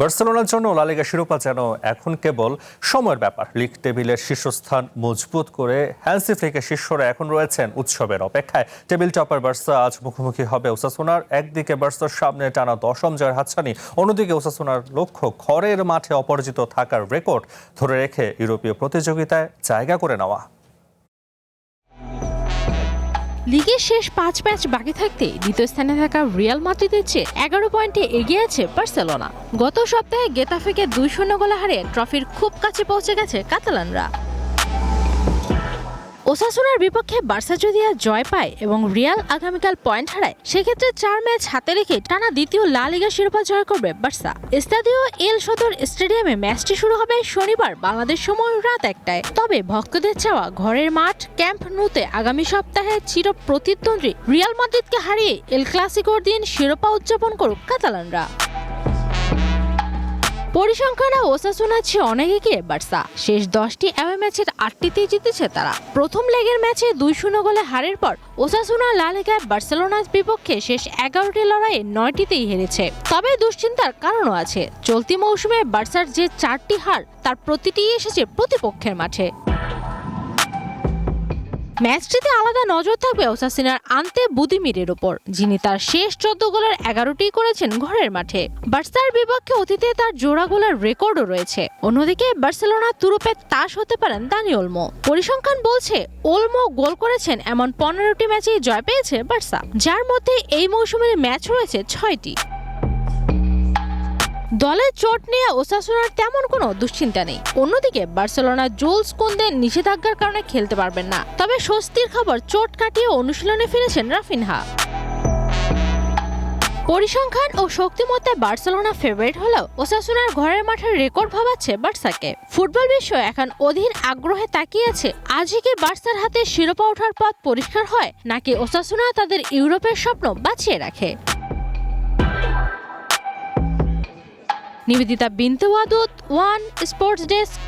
বার্সেলোনার জন্য লা লিগা শিরোপা যেন এখন কেবল সময়ের ব্যাপার। লিগ টেবিলের শীর্ষস্থান মজবুত করে হ্যান্সি ফ্লিকের শিষ্যরা এখন রয়েছেন উৎসবের অপেক্ষায়। টেবিল টপার বার্সা আজ মুখোমুখি হবে ওসাসুনার। একদিকে বার্সার সামনে টানা 10ম জয়ের হাতছানি, অন্যদিকে ওসাসুনার লক্ষ্য ঘরের মাঠে অপরাজিত থাকার রেকর্ড ধরে রেখে ইউরোপীয় প্রতিযোগিতায় জায়গা করে নেওয়া। লিগের শেষ 5 ম্যাচ বাকি থাকতে দ্বিতীয় স্থানে থাকা রিয়াল মাদ্রিদের চেয়ে 11 পয়েন্টে এগিয়ে আছে বার্সেলোনা। গত সপ্তাহে গেতাফেকে 2-0 গোলে হারিয়ে ট্রফির খুব কাছে পৌঁছে গেছে কাতালানরা। ওসাসুনার বিপক্ষে বার্সা যদি আর জয় পায় এবং রিয়াল আগামীকাল পয়েন্ট হারায়, সেক্ষেত্রে 4 ম্যাচ হাতে রেখে টানা দ্বিতীয় লা লিগা শিরোপা জয় করবে বার্সা। এস্তাদিও এল সদর স্টেডিয়ামে ম্যাচটি শুরু হবে শনিবার বাংলাদেশ সময় রাত 1টায়। তবে ভক্তদের চাওয়া ঘরের মাঠ ক্যাম্প নুতে আগামী সপ্তাহে চির প্রতিদ্বন্দ্বী রিয়াল মাদ্রিদকে হারিয়ে এল ক্লাসিকোর দিন শিরোপা উদযাপন করুক কাতালানরা। পরিসংখ্যানে ওসাসুনার চেয়ে অনেক এগিয়ে বার্সা। শেষ 10টি অ্যাওয়ে ম্যাচের 8টিতেই জিতেছে তারা। প্রথম লেগের ম্যাচে 2-0 গোলে হারের পর ওসাসুনা লা লিগায় বার্সেলোনার বিপক্ষে শেষ 11টি লড়াইয়ে 9টিতেই হেরেছে। তবে দুশ্চিন্তার কারণও আছে। চলতি মৌসুমে বার্সার যে 4টি হার তার প্রতিটিই এসেছে প্রতিপক্ষের মাঠে। ম্যাচটিতে আলাদা নজর থাকবে ওসাসুনার আন্তে বুদিমিরের উপর, যিনি তার শেষ 14 গোলের 11টি করেছেন ঘরের মাঠে। বার্সার বিপক্ষে অতীতে তার জোড়া গোলের রেকর্ডও রয়েছে। অন্যদিকে বার্সেলোনা তুরুপে তাস হতে পারেন দানি ওলমো। পরিসংখ্যান বলছে ওলমো গোল করেছেন এমন 15টি ম্যাচেই জয় পেয়েছে বার্সা, যার মধ্যে এই মৌসুমের ম্যাচ রয়েছে 6টি। দলের চোট নিয়ে ওসাসুনার তেমন কোনো দুশ্চিন্তা নেই। অন্যদিকে বার্সেলোনা জুলস কুন্দে নিষেধাজ্ঞার কারণে খেলতে পারবেন না। তবে স্বস্তির খবর, চোট কাটিয়ে অনুশীলনে ফিরেছেন রাফিনহা। পরিসংখ্যান ও শক্তিমত্তায় বার্সেলোনা ফেভারিট হলেও ওসাসুনার ঘরের মাঠের রেকর্ড ভাবাচ্ছে বার্সাকে। ফুটবল বিশ্ব এখন অধীর আগ্রহে তাকিয়ে আছে আজই কি বার্সার হাতে শিরোপা ওঠার পথ পরিষ্কার হয়, নাকি ওসাসুনা তাদের ইউরোপের স্বপ্ন বাঁচিয়ে রাখে। নিবেদিতা বিনতে ওয়াদুদ, ওয়ান স্পোর্টস ডেস্ক।